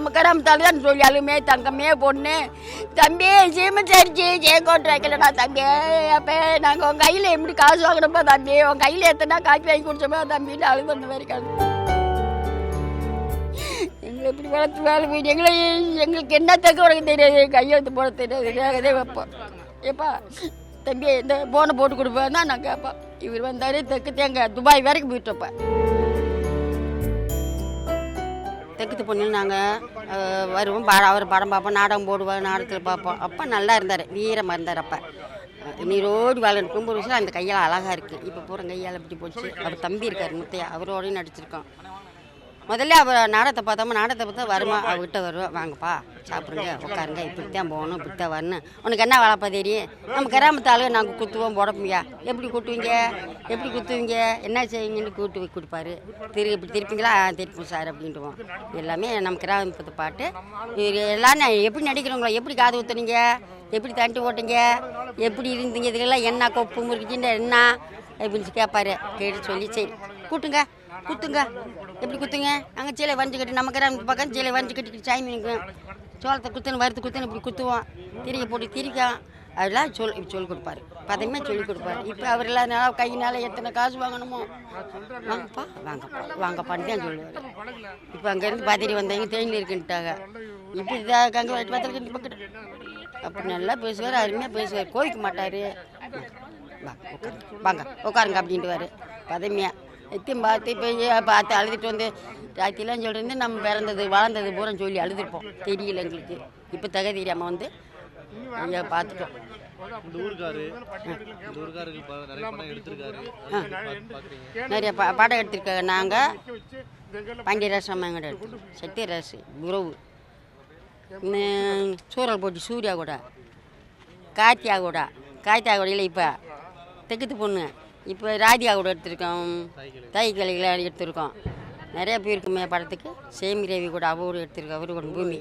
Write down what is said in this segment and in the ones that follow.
நம்ம கிராமத்தால்தான் சொல்லி அழுமே தங்கமே பொண்ணு தம்பி சீமச்சரிச்சு ஜெயங்கோட்டை வைக்கலடா தம்பி அப்போ நாங்கள் உங்கள் கையில் எப்படி காசு வாங்கினப்போ தம்பி உங்கள் கையில் எத்தனை காப்பி வாங்கி குடிச்சோமோ தம்பின்னு அழுது வந்த மாதிரி காசு எங்களை இப்படி வளர்த்து வேலை போயிட்டு எங்களுக்கு என்ன தக்க உனக்கு தெரியாது கையெழுத்து போட தெரியாது வேகதே வைப்போம் ஏப்பா தம்பி இந்த போனை போட்டு கொடுப்பேன் தான் நான் கேட்பேன் இவர் வந்தார் தெற்கு தேங்க துபாய் வரைக்கும் போயிட்டோப்பா தெற்குத்து பொண்ணு நாங்கள் வருவோம் அவர் படம் பார்ப்போம் நாடகம் போடுவோம் நாடகத்தில் பார்ப்போம் அப்போ நல்லா இருந்தார் வீரமாக இருந்தார் அப்போ நீரோடு வேலை இருக்கும் ஒரு விஷயம் அந்த கையால் அழகாக இருக்குது இப்போ பூரா கையால் எப்படி போச்சு அவர் தம்பி இருக்கார் முத்தையா அவரோடையும் நடிச்சிருக்கோம் முதல்ல அவர் நாடகத்தை பார்த்தோம்மா நாடகத்தை பார்த்தா வருமா அவர்கிட்ட வருவேன் வாங்கப்பா சாப்பிடுங்க உட்காருங்க இப்படித்தான் போகணும் இப்படித்தான் வரணும் உனக்கு என்ன வேலைப்பா தெரியும் நம்ம கிராமத்து ஆளுங்க நாங்கள் குத்துவோம் போடப்போம்யா எப்படி குட்டுவீங்க எப்படி குத்துவீங்க என்ன செய்வீங்கன்னு கூட்டு போய் கொடுப்பாரு இப்படி திருப்பிங்களா திருப்போம் சார் அப்படின்ட்டுவோம் எல்லாமே நம்ம கிராமத்து பாட்டு எல்லாரும் எப்படி நடிக்கிறவங்களோ எப்படி காது ஊற்றுனீங்க எப்படி தண்டி ஓட்டிங்க எப்படி இருந்தீங்க இதுக்கெல்லாம் என்ன கொப்பு முறுக்கிச்சின்னு என்ன அப்படின்னு கேட்பாரு கேட்டு சொல்லி சரி கூட்டுங்க குத்துங்க எப்படி குத்துங்க நாங்கள் சீலை வரைஞ்சி கட்டி நம்ம கிராமத்து பக்கம் சீலை வரைஞ்சி கட்டிக்கிட்டு சாமி நிற்கும் சோளத்தை குத்துன்னு வறுத்து குத்துன்னு இப்படி குத்துவோம் திரிக்க போட்டு திரிக்கோம் அதெல்லாம் இப்படி சொல்லிக் கொடுப்பாரு பதமே சொல்லிக் கொடுப்பாரு இப்போ அவர் இல்லாதனால கையினால எத்தனை காசு வாங்கணுமோ வாங்கப்பா வாங்கப்பான்னு தான் சொல்லுவார் இப்போ அங்கேருந்து பாத்திரி வந்தவங்க தேனியில் இருக்குன்ட்டாங்க இப்படி இதாக அங்கே பார்த்துருக்கு பக்கத்து அப்படி நல்லா பேசுவார் அருமையாக பேசுவார் கோவிக்க மாட்டார் வாங்க உட்காருங்க அப்படின்ட்டுவார் பதமையாக எத்தையும் பார்த்து அழுதுட்டு வந்து ராத்திலாம் சொல்லிருந்து நம்ம பிறந்தது வளர்ந்தது பூரா சொல்லி அழுதுருப்போம் தெரியல எங்களுக்கு இப்போ தகுதி தெரியாமல் வந்து ஐயா பார்த்துட்டோம் நிறைய பாடம் எடுத்திருக்காங்க நாங்கள் பாண்டியராசு அம்மாங்கட எடுத்து சத்யராசு உறவு சூரல் போட்டி சூர்யா கூட கார்த்தியா கூட இல்லை இப்போ தெக்குத்து பொண்ணு இப்போ ராதியா கூட எடுத்திருக்கோம் தாய் கலைகளை எடுத்திருக்கோம் நிறைய பேருக்குமே படத்துக்கு சேமி ரவி கூட அவரு எடுத்திருக்கோம் அவரு கூட பூமி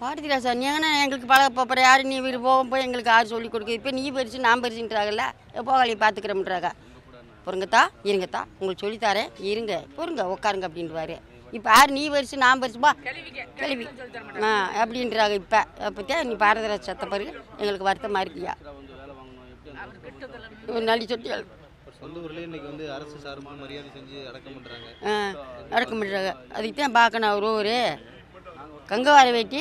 பாரதி ராஜா நீங்கன்னா எங்களுக்கு பழக போகிற யார் நீ வீடு போய் எங்களுக்கு யார் சொல்லிக் கொடுக்குது இப்போ நீ பெருசு நான் பெருசுன்றாங்கல்ல போகலையை பார்த்துக்கிறோம்ன்றாங்க பொறுங்கத்தா இருங்கத்தா உங்களுக்கு சொல்லித்தாரேன் இருங்க பொறுங்க உட்காருங்க அப்படின்ட்டுவாரு இப்போ யார் நீ பெருசு நான் பெருசுப்பா கேள்வி அப்படின்றாங்க இப்போ அப்போத்தான் நீ பாரதி ராஜா சத்த பிறகு எங்களுக்கு வருத்தமாக இருக்கியா நடி சொட்டியால் அடக்கம் பண்ணுறாங்க அதுக்கு தான் பார்க்கணும் அவர் ஒரு கங்கவார வேட்டி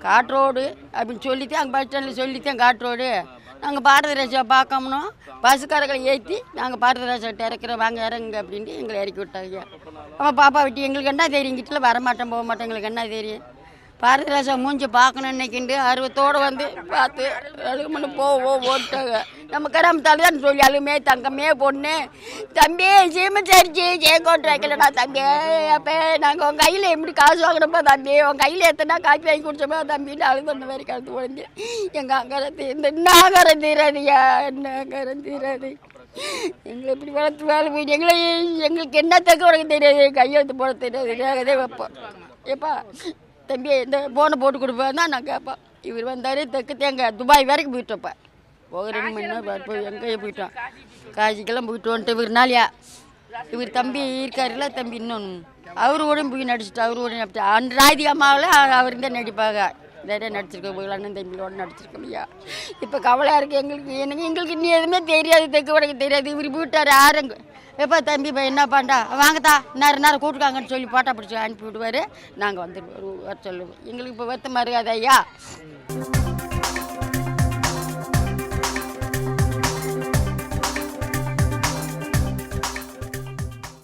காட்ரோடு அப்படின்னு சொல்லித்தான் அங்கே பஸ் ஸ்டாண்டில் சொல்லித்தான் காட்ரோடு நாங்கள் பாரதி ராஜா பார்க்கணும் பஸ்ஸுக்காரர்களை ஏற்றி நாங்கள் பாரதி ராஜாட்ட இறக்குறோம் வாங்க இறங்குங்க அப்படின்ட்டு எங்களை இறக்கி விட்டாங்க ஆமாம் பாப்பா வெட்டி எங்களுக்கு என்ன தெரியும் இங்கிட்ட வரமாட்டோம் போக மாட்டோம் எங்களுக்கு என்ன தெரியும் பாரதி ராஜா மூஞ்சி பார்க்கணுன்னு நினைக்கிண்டு ஆர்வத்தோடு வந்து பார்த்து அழுகுமன்னு ஓட்டாங்க நம்ம கிராமத்தால் தான் சொல்லி அழுமே தங்கமே பொண்ணு தம்பி சீமச்சரிச்சு ஜெயங்கோட்டை வைக்கலடா தம்பி அப்போ நாங்கள் உங்கள் கையில் எப்படி காசு வாங்கினப்போ தம்பி உங்கள் கையில் எத்தனை காப்பி வாங்கி குடிச்சோமோ தம்பின்னு அழுது அந்த மாதிரி கழுத்து உடஞ்சி எங்கள் அங்கரத்து இந்த நாகரம் தீராதுயா நாகரம் தீராது எங்களை இப்படி வளர்த்து வேலை போயிட்டு எங்களுக்கு என்ன தக்க உனக்கு தெரியாது கையெழுத்து போட தெரியாது வேகதே வைப்போம் ஏப்பா தம்பி இந்த போனை போட்டு கொடுப்பேன் தான் நான் கேட்பேன் இவர் வந்தார் தெற்கு தேங்க துபாய் வரைக்கும் போயிட்டோப்ப போக 2 மணி நேரம் போய் எங்கேயே போயிட்டோம் காசிக்கெல்லாம் போயிட்டு வந்துட்டு இவர் நாளையா இவர் தம்பி இருக்காருல்ல தம்பி இன்னொன்று அவரு கூட போய் நடிச்சுட்டு அவரு கூட நடிச்சு அந்த ராதி அம்மாவில் அவர் தான் நடிப்பாங்க நிறைய நடிச்சிருக்கோம் போய் அண்ணன் தம்பியோட நடிச்சிருக்கோம் ஐயா இப்போ கவலையாக இருக்குது எங்களுக்கு இன்னும் எதுவுமே தெரியாது தெற்கு வரைக்கும் தெரியாது இவர் போயிட்டார் ஆரங்க எப்போ தம்பி இப்போ என்ன பண்ணா வாங்கத்தா நேரம் கூட்டுக்காங்கன்னு சொல்லி போட்டா பிடிச்சி அனுப்பி விடுவார் நாங்கள் வந்துடுவோம் வர சொல்லுவோம் எங்களுக்கு இப்போ வருத்தமாக இருக்காது ஐயா